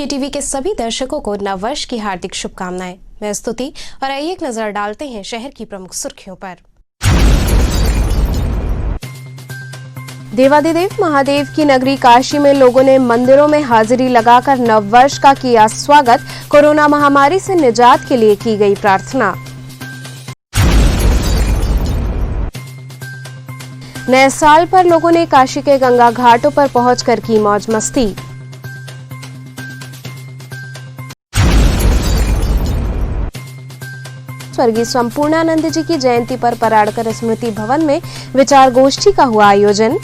TV के सभी दर्शकों को नववर्ष की हार्दिक शुभकामनाएं। मैं स्तुति और आइए एक नजर डालते हैं शहर की प्रमुख सुर्खियों पर। देवाधिदेव महादेव की नगरी काशी में लोगों ने मंदिरों में हाजिरी लगाकर नववर्ष का किया स्वागत। कोरोना महामारी से निजात के लिए की गई प्रार्थना। नए साल पर लोगों ने काशी के गंगा घाटों पर पहुंचकर की मौज मस्ती। स्वर्गीय संपूर्णानंद जी की जयंती पर पराड़कर स्मृति भवन में विचार गोष्ठी का हुआ आयोजन।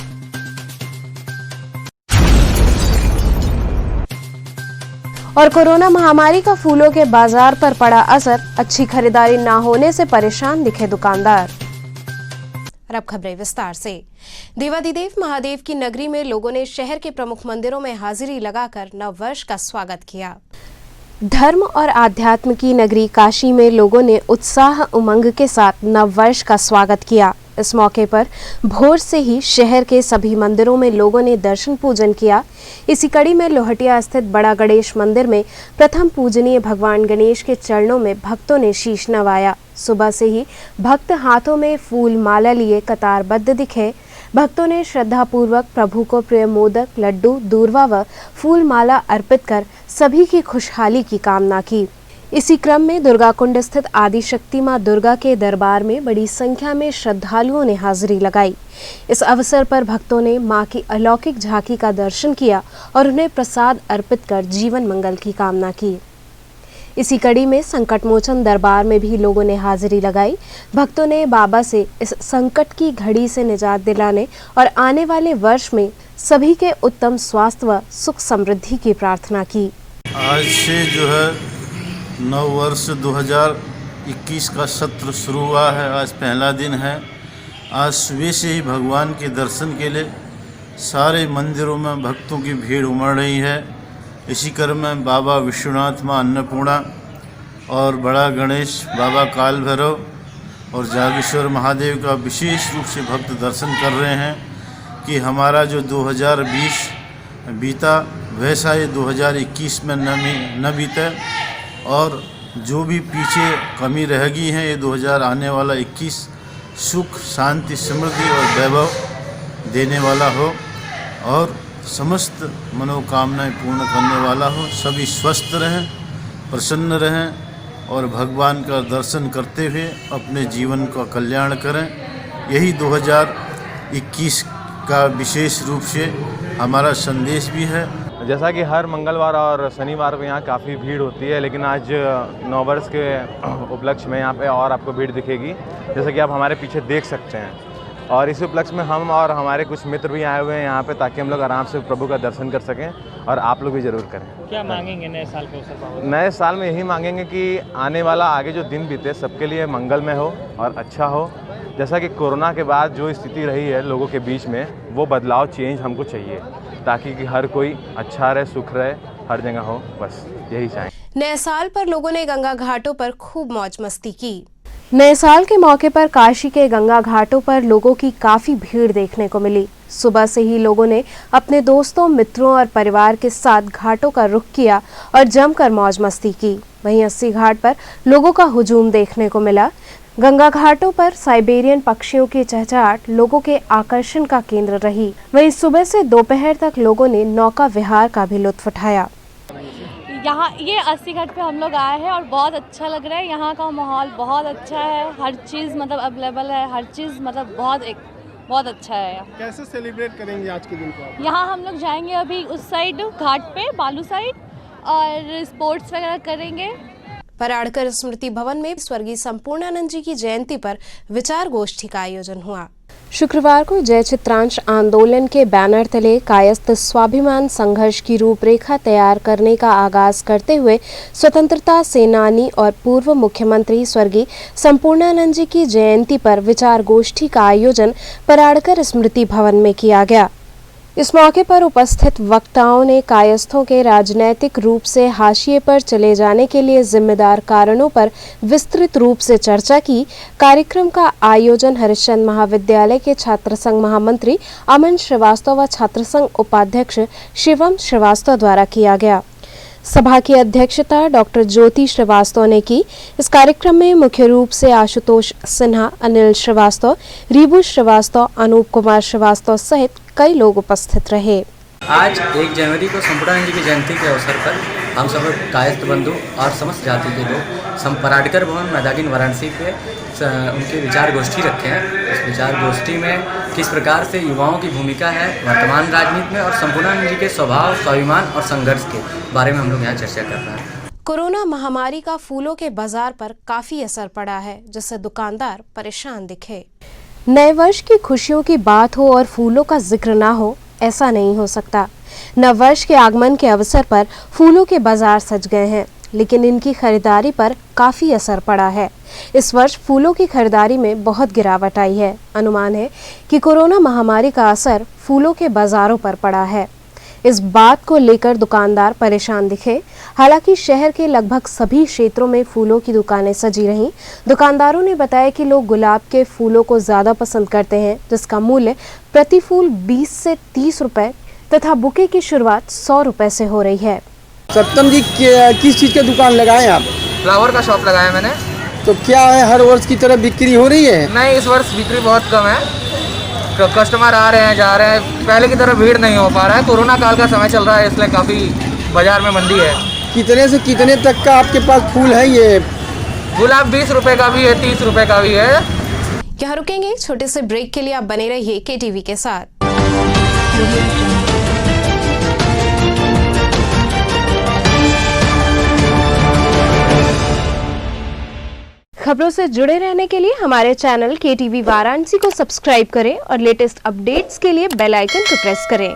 और कोरोना महामारी का फूलों के बाजार पर पड़ा असर, अच्छी खरीदारी न होने से परेशान दिखे दुकानदार। और अब खबरें विस्तार से। देवाधिदेव महादेव की नगरी में लोगों ने शहर के प्रमुख मंदिरों में हाजिरी लगाकर नववर्ष का स्वागत किया। धर्म और आध्यात्म की नगरी काशी में लोगों ने उत्साह उमंग के साथ नववर्ष का स्वागत किया। इस मौके पर भोर से ही शहर के सभी मंदिरों में लोगों ने दर्शन पूजन किया। इसी कड़ी में लोहटिया स्थित बड़ा गणेश मंदिर में प्रथम पूजनीय भगवान गणेश के चरणों में भक्तों ने शीश नवाया। सुबह से ही भक्त हाथों में फूल माला लिए कतारबद्ध दिखे। भक्तों ने श्रद्धापूर्वक प्रभु को प्रिय मोदक, लड्डू, दूर्वा व फूल माला अर्पित कर सभी की खुशहाली की कामना की। इसी क्रम में दुर्गाकुंड स्थित आदिशक्ति मां दुर्गा के दरबार में बड़ी संख्या में श्रद्धालुओं ने हाजिरी लगाई। इस अवसर पर भक्तों ने मां की अलौकिक झांकी का दर्शन किया और उन्हें प्रसाद अर्पित कर जीवन मंगल की कामना की। इसी कड़ी में संकटमोचन दरबार में भी लोगों ने हाजिरी लगाई। भक्तों ने बाबा से इस संकट की घड़ी से निजात दिलाने और आने वाले वर्ष में सभी के उत्तम स्वास्थ्य व सुख समृद्धि की प्रार्थना की। आज से जो है नव वर्ष 2021 का सत्र शुरू हुआ है। आज पहला दिन है। आज सुबह से ही भगवान के दर्शन के लिए सारे मंदिरों में भक्तों की भीड़ उमड़ रही है। इसी क्रम में बाबा विश्वनाथ माँ अन्नपूर्णा और बड़ा गणेश, बाबा काल भैरव और जागेश्वर महादेव का विशेष रूप से भक्त दर्शन कर रहे हैं कि हमारा जो 2020 बीता वैसा ये 2021 में न बीते और जो भी पीछे कमी रह गई है ये 2000 आने वाला 21 सुख, शांति, समृद्धि और वैभव देने वाला हो और समस्त मनोकामनाएं पूर्ण करने वाला हो। सभी स्वस्थ रहें, प्रसन्न रहें और भगवान का दर्शन करते हुए अपने जीवन का कल्याण करें। यही 2021 का विशेष रूप से हमारा संदेश भी है। जैसा कि हर मंगलवार और शनिवार को यहाँ काफ़ी भीड़ होती है, लेकिन आज नववर्ष के उपलक्ष्य में यहाँ पे और आपको भीड़ दिखेगी, जैसा कि आप हमारे पीछे देख सकते हैं। और इस उपलक्ष्य में हम और हमारे कुछ मित्र भी आए हुए हैं यहाँ पे ताकि हम लोग आराम से प्रभु का दर्शन कर सकें और आप लोग भी ज़रूर करें। क्या मांगेंगे नए साल के अवसर पर? नए साल में यही मांगेंगे कि आने वाला आगे जो दिन बीते सबके लिए मंगलमय हो और अच्छा हो। जैसा कि कोरोना के बाद जो स्थिति रही है लोगों के बीच में, वो बदलाव, चेंज हमको चाहिए ताकि कि हर कोई अच्छा रहे, सुख रहे, हर जगह हो, बस यही चाहें। नए साल पर लोगों ने गंगा घाटों पर खूब मौज मस्ती की। नए साल के मौके पर काशी के गंगा घाटों पर लोगों की काफी भीड़ देखने को मिली। सुबह से ही लोगों ने अपने दोस्तों, मित्रों और परिवार के साथ घाटों का रुख किया और जमकर मौज मस्ती की। वहीं 80 घाट पर लोगों का हुजूम देखने को मिला। गंगा घाटों पर साइबेरियन पक्षियों की चहचहाट लोगों के आकर्षण का केंद्र रही। वहीं सुबह से दोपहर तक लोगों ने नौका विहार का भी लुत्फ उठाया। यहाँ ये 80 घाट पे हम लोग आए हैं और बहुत अच्छा लग रहा है। यहाँ का माहौल बहुत अच्छा है, हर चीज़ मतलब अवेलेबल है, हर चीज़ मतलब बहुत अच्छा है। कैसे सेलिब्रेट करेंगे आज के दिन को? यहाँ हम लोग जाएंगे अभी उस साइड घाट पे, बालू साइड, और स्पोर्ट्स वगैरह करेंगे। पराड़कर स्मृति भवन में स्वर्गीय संपूर्णानंद जी की जयंती पर विचार गोष्ठी का आयोजन हुआ। शुक्रवार को जय चित्रांश आंदोलन के बैनर तले कायस्थ स्वाभिमान संघर्ष की रूपरेखा तैयार करने का आगाज करते हुए स्वतंत्रता सेनानी और पूर्व मुख्यमंत्री स्वर्गीय संपूर्णानंद जी की जयंती पर विचार गोष्ठी का आयोजन पराड़कर स्मृति भवन में किया गया। इस मौके पर उपस्थित वक्ताओं ने कायस्थों के राजनैतिक रूप से हाशिए पर चले जाने के लिए जिम्मेदार कारणों पर विस्तृत रूप से चर्चा की। कार्यक्रम का आयोजन हरिश्चंद्र महाविद्यालय के छात्र संघ महामंत्री अमन श्रीवास्तव व छात्र संघ उपाध्यक्ष शिवम श्रीवास्तव द्वारा किया गया। सभा की अध्यक्षता डॉक्टर ज्योति श्रीवास्तव ने की। इस कार्यक्रम में मुख्य रूप से आशुतोष सिन्हा, अनिल श्रीवास्तव, रीबू श्रीवास्तव, अनूप कुमार श्रीवास्तव सहित कई लोग उपस्थित रहे। आज 1 जनवरी को संपूर्णानंद जी की जयंती के अवसर पर हम सब कायस्थ बंधु और समस्त जाति के लोग पराडकर भवन मैदागिन वाराणसी पे उनके विचार गोष्ठी रखे हैं। इस विचार गोष्ठी में किस प्रकार से युवाओं की भूमिका है वर्तमान राजनीति में और संपूर्णानंद जी के स्वभाव, स्वाभिमान और संघर्ष के बारे में हम लोग यहाँ चर्चा कर रहे हैं। कोरोना महामारी का फूलों के बाजार पर काफी असर पड़ा है, जिससे दुकानदार परेशान दिखे। नए वर्ष की खुशियों की बात हो और फूलों का जिक्र ना हो, ऐसा नहीं हो सकता। नववर्ष के आगमन के अवसर पर फूलों के बाजार सज गए हैं, लेकिन इनकी खरीदारी पर काफी असर पड़ा है। इस वर्ष फूलों की खरीदारी में बहुत गिरावट आई है। अनुमान है कि कोरोना महामारी का असर फूलों के बाजारों पर पड़ा है। इस बात को लेकर दुकानदार परेशान दिखे। हालांकि शहर के लगभग सभी क्षेत्रों में फूलों की दुकानें सजी रहीं। दुकानदारों ने बताया कि लोग गुलाब के फूलों को ज़्यादा पसंद करते हैं, जिसका मूल्य प्रति फूल 20 से 30 रुपए तथा बुके की शुरुआत 100 रुपए से हो रही है। सप्तम जी किस चीज़ की दुकान लगाए आप? फ्लावर का शॉप लगाया मैंने। तो क्या है, हर वर्ष की तरह बिक्री हो रही है? नहीं, इस वर्ष बिक्री बहुत कम है। कस्टमर आ रहे हैं, जा रहे हैं, पहले की तरह भीड़ नहीं हो पा रहा है। कोरोना काल का समय चल रहा है, इसलिए काफ़ी बाजार में मंदी है। कितने से कितने तक का आपके पास फूल है? ये गुलाब 20 रुपए का भी है, 30 रुपए का भी है। यहाँ रुकेंगे छोटे से ब्रेक के लिए। आप बने रहिए KTV के साथ। खबरों से जुड़े रहने के लिए हमारे चैनल KTV वाराणसी को सब्सक्राइब करें और लेटेस्ट अपडेट्स के लिए बेल आइकन को प्रेस करें।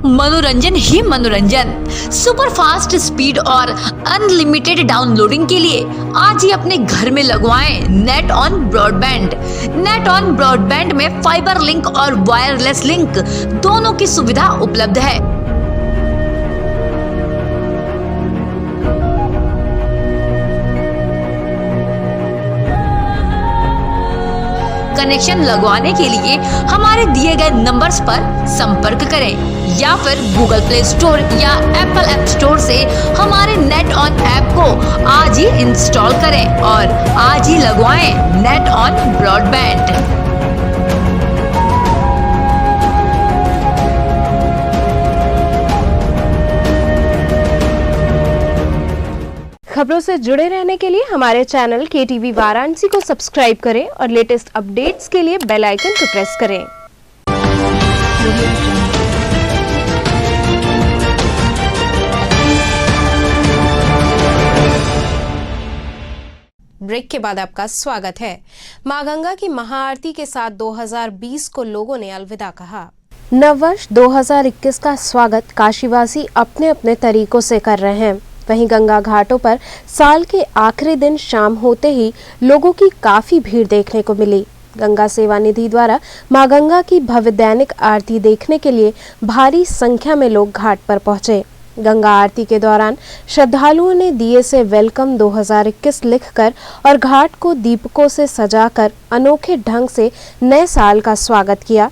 मनोरंजन ही मनोरंजन, सुपर फास्ट स्पीड और अनलिमिटेड डाउनलोडिंग के लिए आज ही अपने घर में लगवाएं net on broadband. Net on broadband में फाइबर लिंक और वायरलेस लिंक दोनों की सुविधा उपलब्ध है। कनेक्शन लगवाने के लिए हमारे दिए गए नंबर्स पर संपर्क करें या फिर गूगल प्ले स्टोर या एप्पल ऐप स्टोर से हमारे नेट ऑन ऐप को आज ही इंस्टॉल करें और आज ही लगवाएं नेट ऑन ब्रॉडबैंड। खबरों से जुड़े रहने के लिए हमारे चैनल KTV वाराणसी को सब्सक्राइब करें और लेटेस्ट अपडेट्स के लिए बेल आइकन को प्रेस करें। ब्रेक के बाद आपका स्वागत है। मां गंगा की महाआरती के साथ 2020 को लोगों ने अलविदा कहा। नववर्ष 2021 का स्वागत काशीवासी अपने अपने तरीकों से कर रहे हैं। वहीं गंगा घाटों पर साल के आखिरी दिन शाम होते ही लोगों की काफी भीड़ देखने को मिली। गंगा सेवा निधि द्वारा मां गंगा की भव्य दैनिक आरती देखने के लिए भारी संख्या में लोग घाट पर पहुंचे। गंगा आरती के दौरान श्रद्धालुओं ने दिए से वेलकम 2021 लिखकर और घाट को दीपकों से सजाकर अनोखे ढंग से नए साल का स्वागत किया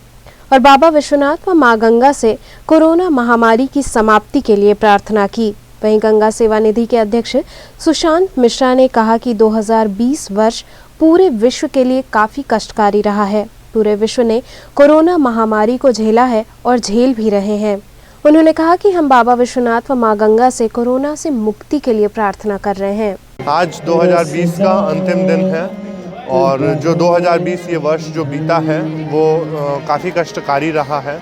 और बाबा विश्वनाथ व मां गंगा से कोरोना महामारी की समाप्ति के लिए प्रार्थना की। वहीं गंगा सेवा निधि के अध्यक्ष सुशांत मिश्रा ने कहा कि 2020 वर्ष पूरे विश्व के लिए काफी कष्टकारी रहा है। पूरे विश्व ने कोरोना महामारी को झेला है और झेल भी रहे हैं। उन्होंने कहा कि हम बाबा विश्वनाथ व मां गंगा से कोरोना से मुक्ति के लिए प्रार्थना कर रहे हैं। आज 2020 का अंतिम दिन है और जो 2020 ये वर्ष जो बीता है वो काफ़ी कष्टकारी रहा है।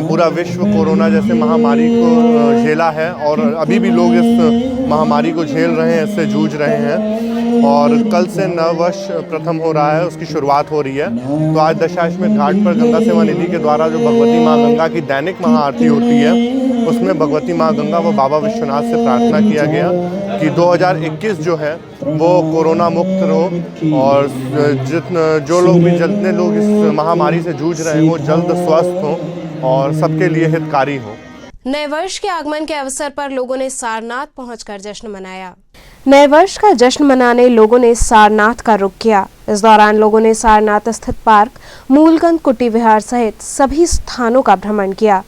पूरा विश्व कोरोना जैसे महामारी को झेला है और अभी भी लोग इस महामारी को झेल रहे हैं, इससे जूझ रहे हैं। और कल से नव वर्ष प्रथम हो रहा है, उसकी शुरुआत हो रही है। तो आज दशाश्वमेध घाट पर गंगा सेवा निधि के द्वारा जो भगवती माँ गंगा की दैनिक महाआरती होती है, उसमें भगवती माँ गंगा व बाबा विश्वनाथ से प्रार्थना किया गया कि 2021 जो है वो कोरोना मुक्त रहो और जितने लोग इस महामारी से जूझ रहे हैं वो जल्द स्वस्थ हों और सबके लिए हितकारी हो। नए वर्ष के आगमन के अवसर पर लोगों ने सारनाथ पहुंचकर जश्न मनाया। नए वर्ष का जश्न मनाने लोगों ने सारनाथ का रुख किया। इस दौरान लोगों ने सारनाथ स्थित पार्क, मूलगंज कुटी विहार सहित सभी स्थानों का भ्रमण किया।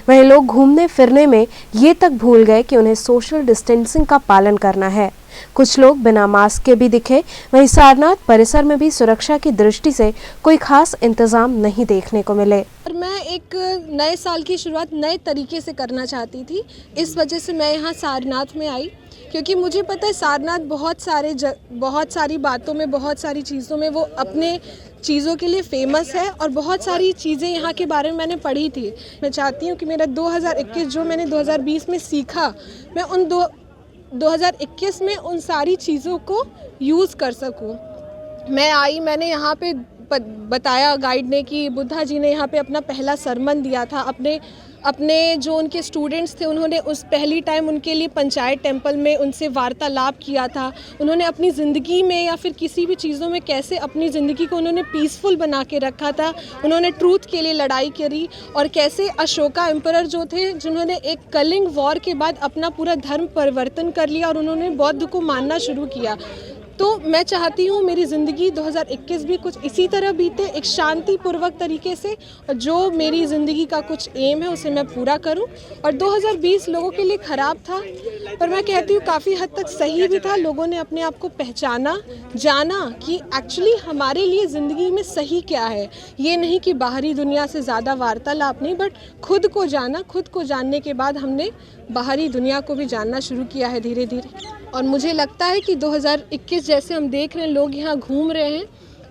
वहीं लोग घूमने फिरने में ये तक भूल गए कि उन्हें सोशल डिस्टेंसिंग का पालन करना है। कुछ लोग बिना मास्क के भी दिखे। वहीं सारनाथ परिसर में भी सुरक्षा की दृष्टि से कोई खास इंतजाम नहीं देखने को मिले। और मैं एक नए साल की शुरुआत नए तरीके से करना चाहती थी, इस वजह से मैं यहाँ सारनाथ में आई, क्योंकि मुझे पता है सारनाथ बहुत सारी बातों में, बहुत सारी चीज़ों में वो अपने चीज़ों के लिए फेमस है और बहुत सारी चीज़ें यहाँ के बारे में मैंने पढ़ी थी। मैं चाहती हूँ कि मेरा 2021 जो मैंने 2020 में सीखा, मैं उन 2021 में उन सारी चीज़ों को यूज़ कर सकूँ। मैं आई, मैंने यहाँ पे बताया गाइड ने कि बुद्धा जी ने यहाँ पे अपना पहला सरमन दिया था। अपने जो उनके स्टूडेंट्स थे उन्होंने उस पहली टाइम उनके लिए पंचायत टेंपल में उनसे वार्तालाप किया था। उन्होंने अपनी ज़िंदगी में या फिर किसी भी चीज़ों में कैसे अपनी ज़िंदगी को उन्होंने पीसफुल बना के रखा था। उन्होंने ट्रूथ के लिए लड़ाई करी और कैसे अशोका एम्परर जो थे, जिन्होंने एक कलिंग वॉर के बाद अपना पूरा धर्म परिवर्तन कर लिया और उन्होंने बौद्ध को मानना शुरू किया। तो मैं चाहती हूँ मेरी ज़िंदगी 2021 भी कुछ इसी तरह बीते, एक शांतिपूर्वक तरीके से। जो मेरी ज़िंदगी का कुछ एम है उसे मैं पूरा करूँ। और 2020 लोगों के लिए ख़राब था, पर मैं कहती हूँ काफ़ी हद तक सही भी था। लोगों ने अपने आप को पहचाना, जाना कि एक्चुअली हमारे लिए ज़िंदगी में सही क्या है। ये नहीं कि बाहरी दुनिया से ज़्यादा वार्तालाप नहीं, बट खुद को जाना। खुद को जानने के बाद हमने बाहरी दुनिया को भी जानना शुरू किया है धीरे धीरे। और मुझे लगता है कि 2021 जैसे हम देख रहे हैं लोग यहाँ घूम रहे हैं,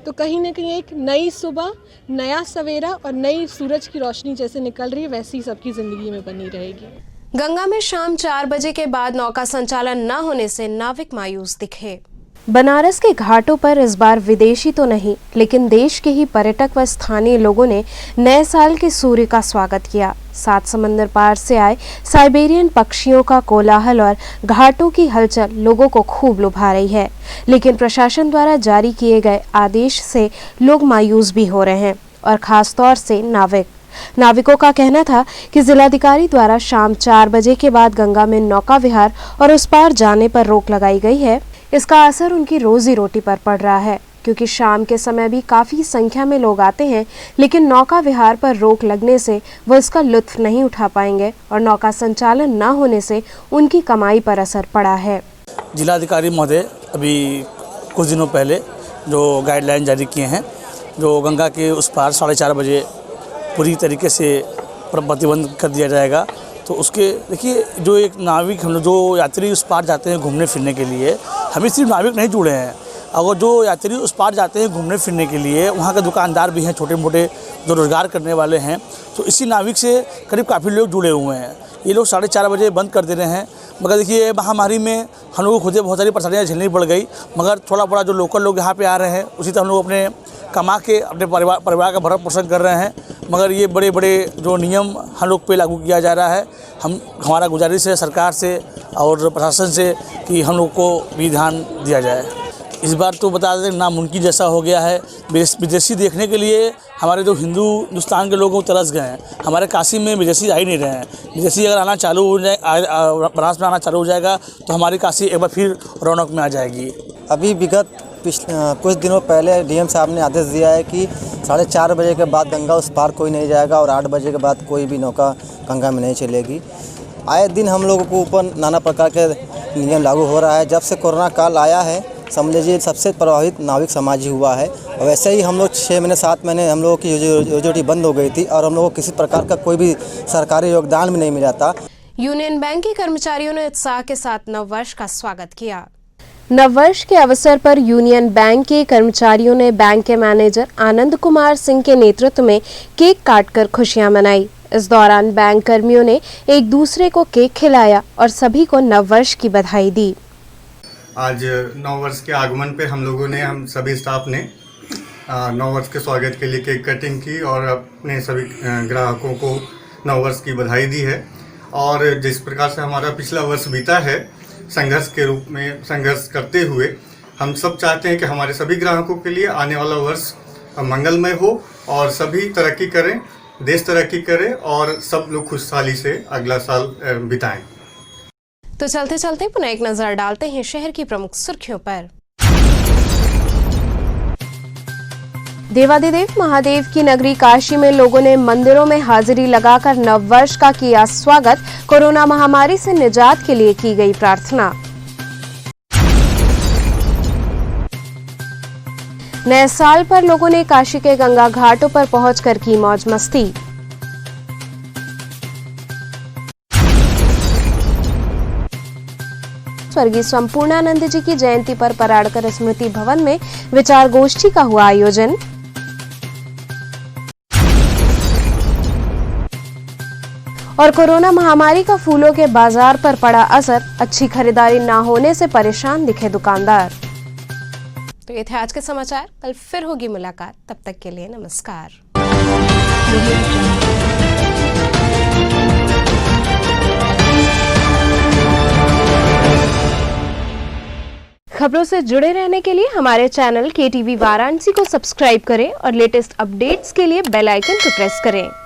तो कहीं ना कहीं एक नई सुबह, नया सवेरा और नई सूरज की रोशनी जैसे निकल रही है, वैसी सबकी ज़िंदगी में बनी रहेगी। गंगा में शाम 4 बजे के बाद नौका संचालन न होने से नाविक मायूस दिखे। बनारस के घाटों पर इस बार विदेशी तो नहीं, लेकिन देश के ही पर्यटक व स्थानीय लोगों ने नए साल के सूर्य का स्वागत किया। 7 समंदर पार से आए साइबेरियन पक्षियों का कोलाहल और घाटों की हलचल लोगों को खूब लुभा रही है, लेकिन प्रशासन द्वारा जारी किए गए आदेश से लोग मायूस भी हो रहे हैं, और खास तौर से नाविकों का कहना था कि जिलाधिकारी द्वारा शाम 4 बजे के बाद गंगा में नौका विहार और उस पार जाने पर रोक लगाई गई है। इसका असर उनकी रोजी रोटी पर पड़ रहा है, क्योंकि शाम के समय भी काफ़ी संख्या में लोग आते हैं, लेकिन नौका विहार पर रोक लगने से वो इसका लुत्फ नहीं उठा पाएंगे और नौका संचालन न होने से उनकी कमाई पर असर पड़ा है। जिलाधिकारी महोदय अभी कुछ दिनों पहले जो गाइडलाइन जारी किए हैं, जो गंगा के उस पार 4:30 बजे पूरी तरीके से प्रतिबंध कर दिया जाएगा। तो उसके देखिए, जो एक नाविक, हम लोग जो यात्री उस पार जाते हैं घूमने फिरने के लिए, हमें सिर्फ नाविक नहीं जुड़े हैं, अगर जो यात्री उस पार जाते हैं घूमने फिरने के लिए, वहाँ के दुकानदार भी हैं, छोटे मोटे जो रोज़गार करने वाले हैं, तो इसी नाविक से करीब काफ़ी लोग जुड़े हुए हैं। ये लोग 4:30 बजे बंद कर दे रहे हैं। मगर देखिए, महामारी में हम लोगों को खुद बहुत सारी परेशानियाँ झेलनी पड़ गई, मगर थोड़ा बड़ा जो लोकल लोग यहाँ पे आ रहे हैं, उसी तरह हम लोग अपने कमा के अपने परिवार का भरण पोषण कर रहे हैं। मगर ये बड़े बड़े जो नियम हम लोग पे लागू किया जा रहा है, हमारा गुजारिश है सरकार से और प्रशासन से कि हम लोग को भी ध्यान दिया जाए। इस बार तो बता दें नामुमकिन जैसा हो गया है। विदेशी देखने के लिए हमारे जो हिंदुस्तान के लोग तरस गए हैं। हमारे काशी में विदेशी आ ही नहीं रहे हैं। विदेशी अगर आना चालू हो जाए, बनारस में आना चालू हो जाएगा, तो हमारी काशी एक बार फिर रौनक में आ जाएगी। अभी विगत कुछ दिनों पहले डीएम साहब ने आदेश दिया है कि 4:30 बजे के बाद गंगा उस पार कोई नहीं जाएगा और 8 बजे के बाद कोई भी नौका गंगा में नहीं चलेगी। आए दिन हम लोगों को ऊपर नाना प्रकार के नियम लागू हो रहा है। जब से कोरोना काल आया है, समझ लीजिए सबसे प्रभावित नाविक समाज ही हुआ है। और वैसे ही हम लोग 6 महीने 7 महीने हम लोगों की रोजी बंद हो गई थी और हम लोगों को किसी प्रकार का कोई भी सरकारी योगदान भी नहीं मिला था। यूनियन बैंक के कर्मचारियों ने उत्साह के साथ नववर्ष का स्वागत किया। नववर्ष के अवसर पर यूनियन बैंक के कर्मचारियों ने बैंक के मैनेजर आनंद कुमार सिंह के नेतृत्व में केक काटकर खुशियां मनाई। इस दौरान बैंक कर्मियों ने एक दूसरे को केक खिलाया और सभी को नववर्ष की बधाई दी। आज नववर्ष के आगमन पे हम सभी स्टाफ ने नववर्ष के स्वागत के लिए केक कटिंग की और अपने सभी ग्राहकों को नववर्ष की बधाई दी है। और जिस प्रकार से हमारा पिछला वर्ष बीता है, संघर्ष के रूप में संघर्ष करते हुए, हम सब चाहते हैं कि हमारे सभी ग्राहकों के लिए आने वाला वर्ष मंगलमय हो और सभी तरक्की करें, देश तरक्की करे और सब लोग खुशहाली से अगला साल बिताएं। तो चलते चलते पुनः एक नजर डालते हैं शहर की प्रमुख सुर्खियों पर। देवाधिदेव महादेव की नगरी काशी में लोगों ने मंदिरों में हाजिरी लगाकर नववर्ष का किया स्वागत। कोरोना महामारी से निजात के लिए की गई प्रार्थना। नए साल पर लोगों ने काशी के गंगा घाटों पर पहुंचकर की मौज मस्ती। स्वर्गीय संपूर्णानंद जी की जयंती पर पराड़कर स्मृति भवन में विचार गोष्ठी का हुआ आयोजन। और कोरोना महामारी का फूलों के बाजार पर पड़ा असर, अच्छी खरीदारी ना होने से परेशान दिखे दुकानदार। तो ये थे आज के समाचार, कल फिर होगी मुलाकात, तब तक के लिए नमस्कार। खबरों से जुड़े रहने के लिए हमारे चैनल KTV वाराणसी को सब्सक्राइब करें और लेटेस्ट अपडेट्स के लिए बेल आइकन को प्रेस करें।